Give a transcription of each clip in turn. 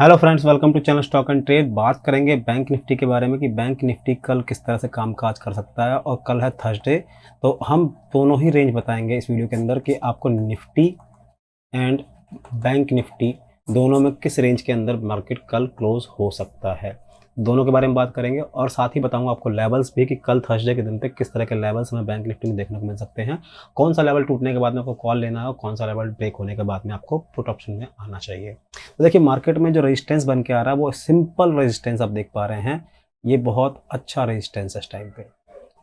Hello friends, welcome to channel stock and trade. बात करेंगे bank Nifty के बारे में कि बैंक निफ्टी कल किस तरह से कामकाज कर सकता है। और कल है थर्सडे, तो हम दोनों ही रेंज बताएंगे इस वीडियो के अंदर कि आपको निफ्टी एंड बैंक निफ्टी दोनों में किस रेंज के अंदर मार्केट कल क्लोज हो सकता है। दोनों के बारे में बात करेंगे और साथ ही बताऊंगा आपको लेवल्स भी कि कल थर्सडे के दिन पे किस तरह के लेवल्स हमें बैंक निफ्टी में देखने को मिल सकते हैं। कौन सा लेवल टूटने के बाद में आपको कॉल लेना है और कौन सा लेवल ब्रेक होने के बाद में आपको पुट ऑप्शन में आना चाहिए। तो देखिए, मार्केट में जो रेजिस्टेंस बन के आ रहा है वो सिंपल रेजिस्टेंस आप देख पा रहे हैं। ये बहुत अच्छा रेजिस्टेंस है। इस टाइम पे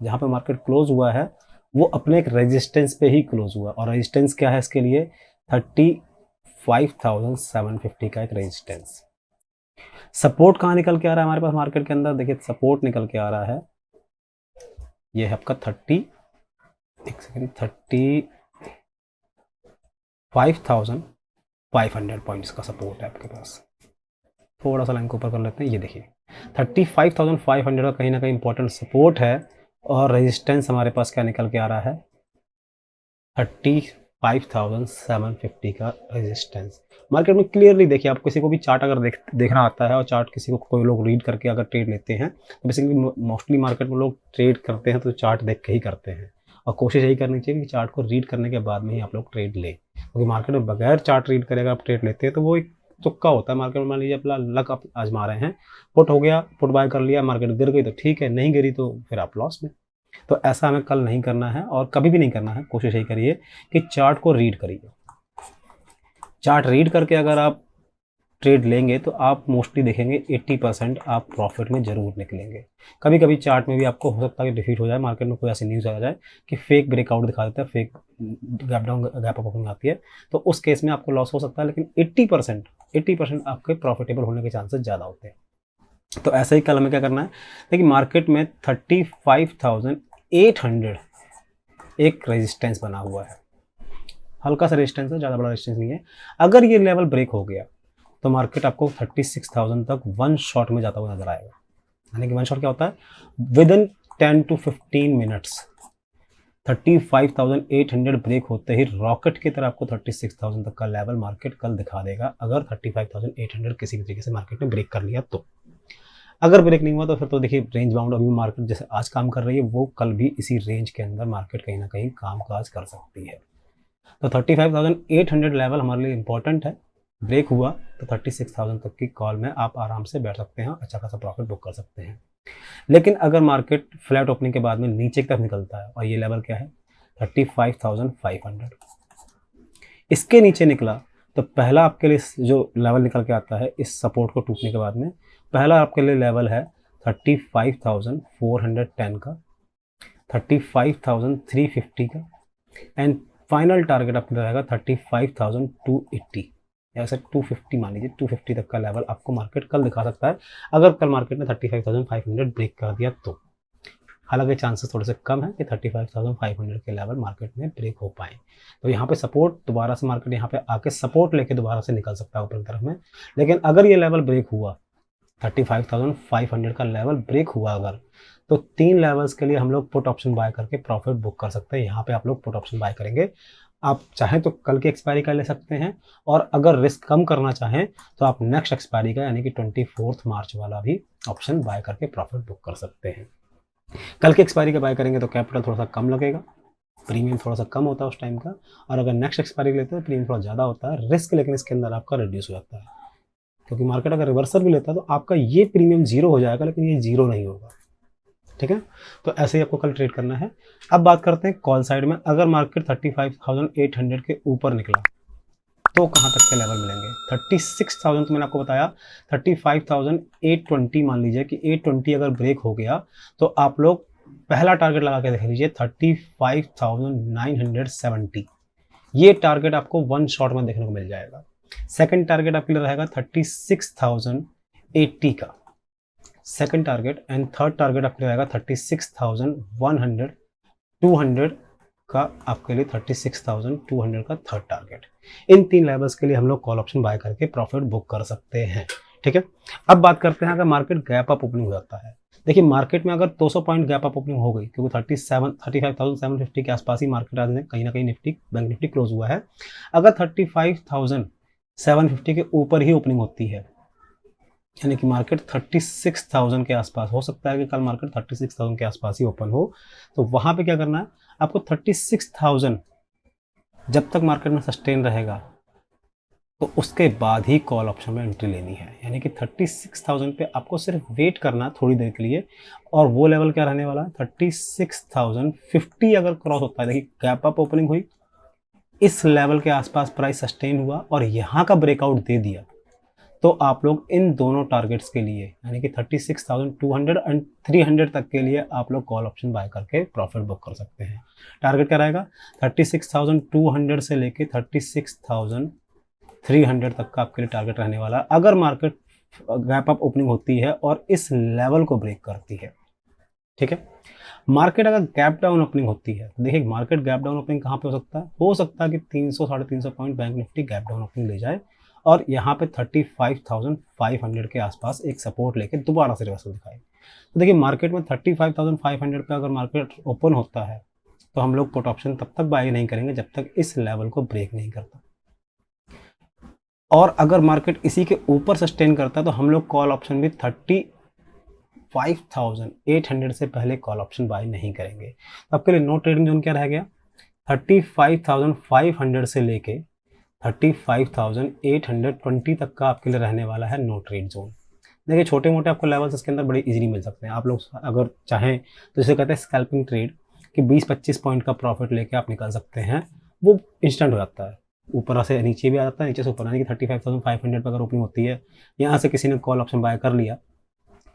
जहाँ पे मार्केट क्लोज हुआ है वो अपने एक रेजिस्टेंस पे ही क्लोज हुआ। और रेजिस्टेंस क्या है इसके लिए? 35,750 का एक रेजिस्टेंस। सपोर्ट कहाँ निकल के आ रहा है हमारे पास मार्केट के अंदर? देखिए, सपोर्ट निकल के आ रहा है, ये है आपका 35,500 पॉइंट्स का सपोर्ट है आपके पास। थोड़ा सा लाइन को ऊपर कर लेते हैं। ये देखिए 35,500 का कहीं ना कहीं इंपॉर्टेंट सपोर्ट है। और रेजिस्टेंस हमारे पास क्या निकल के आ रहा है? 35,750 का रेजिस्टेंस। मार्केट में क्लियरली देखिए, आप किसी को भी चार्ट अगर देखना आता है और चार्ट किसी को कोई लोग रीड करके अगर ट्रेड लेते हैं तो बेसिकली मोस्टली मार्केट में लोग ट्रेड करते हैं तो चार्ट देख के ही करते हैं। और कोशिश यही करनी चाहिए कि चार्ट को रीड करने के बाद में ही आप लोग ट्रेड लें, क्योंकि मार्केट में बगैर चार्ट रीड करे अगर आप ट्रेड लेते हैं तो वो एक तुक्का होता है। मार्केट में मान लीजिए अपना लक आप आजमा रहे हैं, पुट हो गया, पुट बाय कर लिया, मार्केट गिर गई तो ठीक है, नहीं गिरी तो फिर आप लॉस में। तो ऐसा हमें कल नहीं करना है और कभी भी नहीं करना है। कोशिश यही करिए कि चार्ट को रीड करिए। चार्ट रीड करके अगर आप ट्रेड लेंगे तो आप मोस्टली देखेंगे 80% आप प्रॉफिट में जरूर निकलेंगे। कभी कभी चार्ट में भी आपको हो सकता है कि डिफीट हो जाए, मार्केट में कोई ऐसी न्यूज़ आ जाए कि फेक ब्रेकआउट दिखा देता है, fake gap down gap up opening आती है, तो उस केस में आपको लॉस हो सकता है। लेकिन 80% आपके प्रॉफिटेबल होने के चांसेस ज़्यादा होते हैं। तो ऐसे ही कल हमें क्या करना है? देखिए, मार्केट में 35,800 एक रेजिस्टेंस बना हुआ है। हल्का सा रेजिस्टेंस है, ज़्यादा बड़ा रेजिस्टेंस नहीं है। अगर ये लेवल ब्रेक हो गया तो मार्केट आपको 36,000 तक वन शॉट में जाता हुआ नजर आएगा। यानी कि वन शॉट क्या होता है? Within 10 to 15 minutes 35,800 break होते ही रॉकेट की तरह आपको 36,000 तक का लेवल मार्केट कल दिखा देगा, अगर 35,800 किसी भी तरीके से मार्केट ने ब्रेक कर लिया तो। अगर ब्रेक नहीं हुआ तो फिर तो देखिए, रेंज बाउंड अभी मार्केट जैसे आज काम कर रही है वो कल भी इसी रेंज के अंदर मार्केट कहीं ना कहीं काम काज कर सकती है। तो 35,800 लेवल हमारे लिए इंपॉर्टेंट है। ब्रेक हुआ तो 36,000 तक की कॉल में आप आराम से बैठ सकते हैं, अच्छा खासा प्रॉफिट बुक कर सकते हैं। लेकिन अगर मार्केट फ्लैट ओपनिंग के बाद में नीचे की तरफ निकलता है और ये लेवल क्या है? 35,500, इसके नीचे निकला तो पहला आपके लिए जो लेवल निकल के आता है इस सपोर्ट को टूटने के बाद में, पहला आपके लिए लेवल है 35,410 का, 35,350 का, एंड फाइनल टारगेट आपका रहेगा 35,280 या ऐसे 250 मान लीजिए। 250 तक का लेवल आपको मार्केट कल दिखा सकता है, अगर कल मार्केट ने 35,500 ब्रेक कर दिया तो। हालांकि चांसेस थोड़े से कम है कि 35,500 के लेवल मार्केट में ब्रेक हो पाए। तो यहाँ पे सपोर्ट दोबारा से मार्केट यहाँ पे आके सपोर्ट लेके दोबारा से निकल सकता है ऊपर की तरफ में। लेकिन अगर ये लेवल ब्रेक हुआ, 35,500 का लेवल ब्रेक हुआ अगर, तो 3 लेवल्स के लिए हम लोग पुट ऑप्शन बाय करके प्रॉफिट बुक कर सकते हैं। यहाँ पे आप लोग पुट ऑप्शन बाय करेंगे। आप चाहें तो कल की एक्सपायरी का ले सकते हैं, और अगर रिस्क कम करना चाहें तो आप नेक्स्ट एक्सपायरी का यानी कि 24 मार्च वाला भी ऑप्शन बाय करके प्रॉफिट बुक कर सकते हैं। कल की एक्सपायरी का बाय करेंगे तो कैपिटल थोड़ा सा कम लगेगा, प्रीमियम थोड़ा सा कम होता है उस टाइम का, और अगर नेक्स्ट एक्सपायरी लेते हैं तो प्रीमियम थोड़ा ज़्यादा होता है, रिस्क लेकिन इसके अंदर आपका रिड्यूस हो जाता है। क्योंकि मार्केट अगर रिवर्सल भी लेता है तो आपका ये प्रीमियम जीरो हो जाएगा, लेकिन ये जीरो नहीं होगा। ठीक है, तो ऐसे ही आपको कल ट्रेड करना है। अब बात करते हैं कॉल साइड में। अगर मार्केट 35,800 के ऊपर निकला तो कहाँ तक के लेवल मिलेंगे? 36,000 तो मैंने आपको बताया, 35,820 मान लीजिए कि 820 अगर ब्रेक हो गया तो आप लोग पहला टारगेट लगा के देख लीजिए 35,970। ये टारगेट आपको वन शॉट में देखने को मिल जाएगा। सेकंड टारगेट आपके लिए रहेगा 36,080 का second target, and third target आपके लिए रहेगा 36,100, 200 का आपके लिए 36,200 का थर्ड टारगेट। इन 3 लेवल्स के लिए हम लोग कॉल ऑप्शन बाय करके प्रॉफिट बुक कर सकते हैं। ठीक है, अब बात करते हैं अगर मार्केट गैप अप ओपनिंग हो जाता है। देखिए, मार्केट में अगर 200 पॉइंट गैप अप ओपनिंग हो गई, क्योंकि 35,750 के आसपास ही मार्केट आज कहीं ना कहीं निफ्टी बैंक निफ्टी क्लोज हुआ है। अगर 35,750 के ऊपर ही ओपनिंग होती है यानी कि मार्केट 36,000 के आसपास हो सकता है कि कल मार्केट 36,000 के आसपास ही ओपन हो। तो वहाँ पे क्या करना है आपको, 36,000 जब तक मार्केट में सस्टेन रहेगा तो उसके बाद ही कॉल ऑप्शन में एंट्री लेनी है। यानी कि 36,000 पे आपको सिर्फ वेट करना है थोड़ी देर के लिए, और वो लेवल क्या रहने वाला है 36,050 अगर क्रॉस होता है। देखिए गैप अप ओपनिंग हुई, इस लेवल के आसपास प्राइस सस्टेन हुआ और यहाँ का ब्रेकआउट दे दिया, तो आप लोग इन दोनों टारगेट्स के लिए यानी कि 36,200 एंड 300 तक के लिए आप लोग कॉल ऑप्शन बाय करके प्रॉफिट बुक कर सकते हैं। टारगेट क्या रहेगा 36,200 से लेके 36,300 तक का आपके लिए टारगेट रहने वाला है, अगर मार्केट गैप अप ओपनिंग होती है और इस लेवल को ब्रेक करती है। ठीक है, मार्केट अगर गैप डाउन ओपनिंग होती है, देखिए मार्केट गैप डाउन ओपनिंग कहाँ पे हो सकता है कि 300 350 point bank Nifty gap down opening ले जाए और यहाँ पे 35,500 के आसपास एक सपोर्ट लेके दोबारा से रिवर्सल दिखाए। तो देखिए मार्केट में 35,500 पे अगर मार्केट ओपन होता है तो हम लोग पुट ऑप्शन तब तक बाय नहीं करेंगे जब तक इस लेवल को ब्रेक नहीं करता, और अगर मार्केट इसी के ऊपर सस्टेन करता है तो हम लोग कॉल ऑप्शन भी 35,800 से पहले कॉल ऑप्शन बाय नहीं करेंगे। तो आपके लिए नो ट्रेडिंग जोन क्या रह गया 35,500 से लेके 35,820 तक का आपके लिए रहने वाला है नो ट्रेड जोन। देखिए छोटे मोटे आपको लेवल्स इसके अंदर बड़े इजीली मिल सकते हैं। आप लोग अगर चाहें तो इसे कहते हैं स्कैल्पिंग ट्रेड कि 20-25 पॉइंट का प्रॉफिट लेके आप निकल सकते हैं, वो इंस्टेंट हो जाता है, ऊपर से नीचे भी आ जाता है, नीचे से ऊपर, यानी कि 35,500 पर अगर ओपनिंग होती है, यहाँ से किसी ने कॉल ऑप्शन बाय कर लिया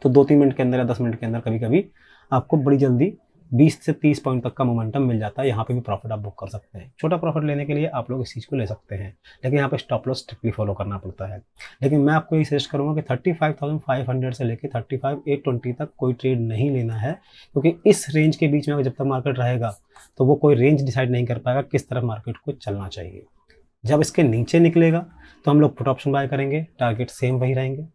तो 2-3 मिनट के अंदर या 10 मिनट के अंदर कभी कभी आपको बड़ी जल्दी 20 से 30 पॉइंट तक का मोमेंटम मिल जाता है। यहाँ पे भी प्रॉफिट आप बुक कर सकते हैं। छोटा प्रॉफिट लेने के लिए आप लोग इस चीज़ को ले सकते हैं, लेकिन यहाँ पे स्टॉप लॉस स्ट्रिक्टली फॉलो करना पड़ता है। लेकिन मैं आपको ये सजेस्ट करूँगा कि 35,500 से लेकर 35,820 तक कोई ट्रेड नहीं लेना है, क्योंकि इस रेंज के बीच में जब तक मार्केट रहेगा तो वो कोई रेंज डिसाइड नहीं कर पाएगा किस तरफ मार्केट को चलना चाहिए। जब इसके नीचे निकलेगा तो हम लोग पुट ऑप्शन बाय करेंगे, टारगेट सेम वही रहेंगे।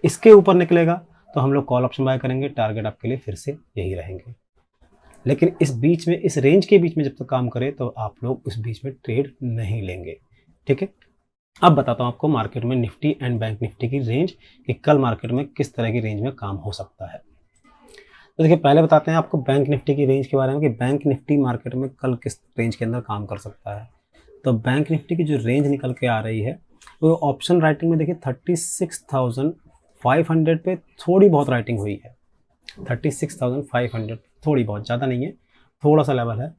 इसके ऊपर निकलेगा तो हम लोग कॉल ऑप्शन बाय करेंगे, टारगेट आपके लिए फिर से यही रहेंगे। लेकिन इस बीच में, इस रेंज के बीच में जब तक काम करे तो आप लोग उस बीच में ट्रेड नहीं लेंगे। ठीक है, अब बताता हूँ आपको मार्केट में निफ्टी एंड बैंक निफ्टी की रेंज कि कल मार्केट में किस तरह की रेंज में काम हो सकता है। तो देखिए पहले बताते हैं आपको बैंक निफ्टी की रेंज के बारे में कि बैंक निफ्टी मार्केट में कल किस रेंज के अंदर काम कर सकता है। तो बैंक निफ्टी की जो रेंज निकल के आ रही है वो ऑप्शन राइटिंग में देखिए 36,500 पे थोड़ी बहुत राइटिंग हुई है। 36,500 थोड़ी बहुत, ज़्यादा नहीं है, थोड़ा सा लेवल है।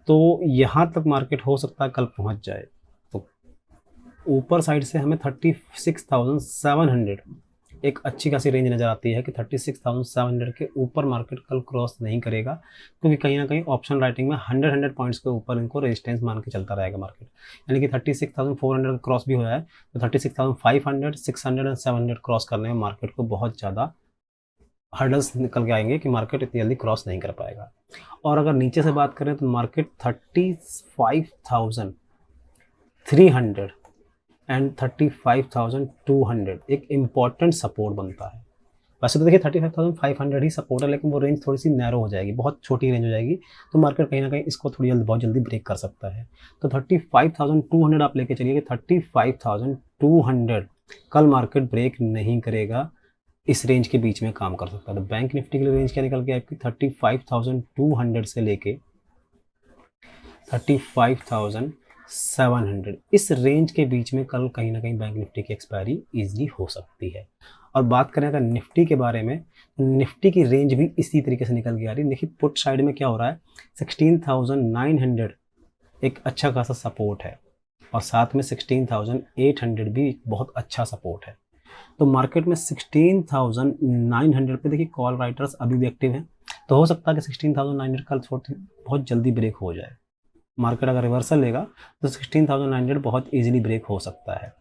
तो यहाँ तक मार्केट हो सकता है कल पहुँच जाए। तो ऊपर साइड से हमें 36,700 एक अच्छी खासी रेंज नज़र आती है कि 36,700 के ऊपर मार्केट कल क्रॉस नहीं करेगा, क्योंकि कहीं ना कहीं ऑप्शन राइटिंग में 100 पॉइंट्स के ऊपर इनको रेजिस्टेंस मान के चलता रहेगा मार्केट। यानी कि 36,400 क्रॉस भी हो जाए तो 36,500, 600 एंड 700 क्रॉस करने में मार्केट को बहुत ज़्यादा हर्डल्स निकल के आएंगे कि मार्केट इतनी जल्दी क्रॉस नहीं कर पाएगा। और अगर नीचे से बात करें तो मार्केट 35,300 एंड 35,200 एक इम्पॉर्टेंट सपोर्ट बनता है। वैसे तो देखिए 35,500 ही सपोर्ट है, लेकिन वो रेंज थोड़ी सी नैरो हो जाएगी, बहुत छोटी रेंज हो जाएगी, तो मार्केट कहीं ना कहीं इसको थोड़ी जल्दी, बहुत जल्दी ब्रेक कर सकता है। तो 35,200 आप लेके चलिए कि 35,200 कल मार्केट ब्रेक नहीं करेगा, इस रेंज के बीच में काम कर सकता है। तो बैंक निफ्टी के लिए रेंज क्या निकल के आपकी 35,200 से लेके 35,700, इस रेंज के बीच में कल कहीं ना कहीं बैंक निफ्टी की एक्सपायरी इजीली हो सकती है। और बात करें अगर निफ्टी के बारे में, निफ्टी की रेंज भी इसी तरीके से निकल के आ रही है। देखिए पुट साइड में क्या हो रहा है, 16,900 एक अच्छा खासा सपोर्ट है और साथ में 16,800 भी एक बहुत अच्छा सपोर्ट है। तो मार्केट में 16,900 पे देखिए कॉल राइटर्स अभी भी एक्टिव हैं, तो हो सकता है कि 16,900 कल बहुत जल्दी ब्रेक हो जाए। मार्केट अगर रिवर्सल लेगा तो 16,900 बहुत इजीली ब्रेक हो सकता है।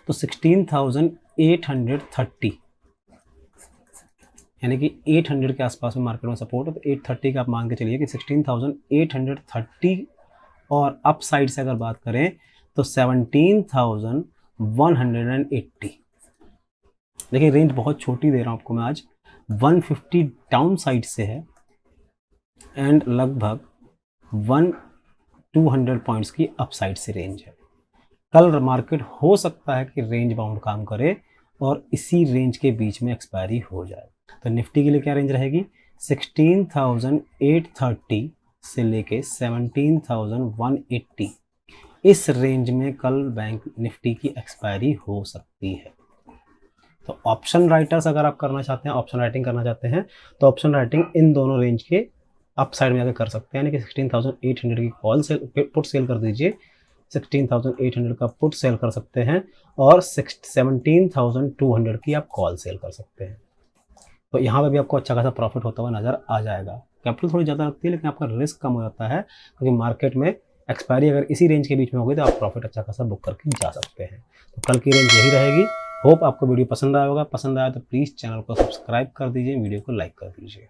तो 16,830 यानी कि 800 के आसपास में मार्केट में सपोर्ट है, तो 830 का आप मान के चलिए कि 16,830 और अप साइड से अगर बात करें तो 17,180। देखिए रेंज बहुत छोटी दे रहा हूँ आपको मैं आज, 150 डाउन साइड से है एंड लगभग 200 पॉइंट्स की अप साइड से रेंज है। कल मार्केट हो सकता है कि रेंज बाउंड काम करे और इसी रेंज के बीच में एक्सपायरी हो जाए। तो निफ्टी के लिए क्या रेंज रहेगी, 16,830 से लेके 17,180, इस रेंज में कल बैंक निफ्टी की एक्सपायरी हो सकती है। तो ऑप्शन राइटर्स अगर आप करना चाहते हैं, ऑप्शन राइटिंग करना चाहते हैं, तो ऑप्शन राइटिंग इन दोनों रेंज के अप साइड में आकर कर सकते हैं, यानी कि 16,800 की कॉल सेल पुट सेल कर दीजिए, 16,800 का पुट सेल कर सकते हैं और 17,200 की आप कॉल सेल कर सकते हैं। तो यहाँ पे भी आपको अच्छा खासा प्रॉफिट होता हुआ नजर आ जाएगा। कैपिटल थोड़ी ज़्यादा लगती है लेकिन आपका रिस्क कम हो जाता है, क्योंकि मार्केट में एक्सपायरी अगर इसी रेंज के बीच में होगी तो आप प्रॉफिट अच्छा खासा बुक करके जा सकते हैं। तो कल की रेंज यही रहेगी। होप आपको वीडियो पसंद आया होगा। पसंद आया तो प्लीज़ चैनल को सब्सक्राइब कर दीजिए, वीडियो को लाइक कर दीजिए।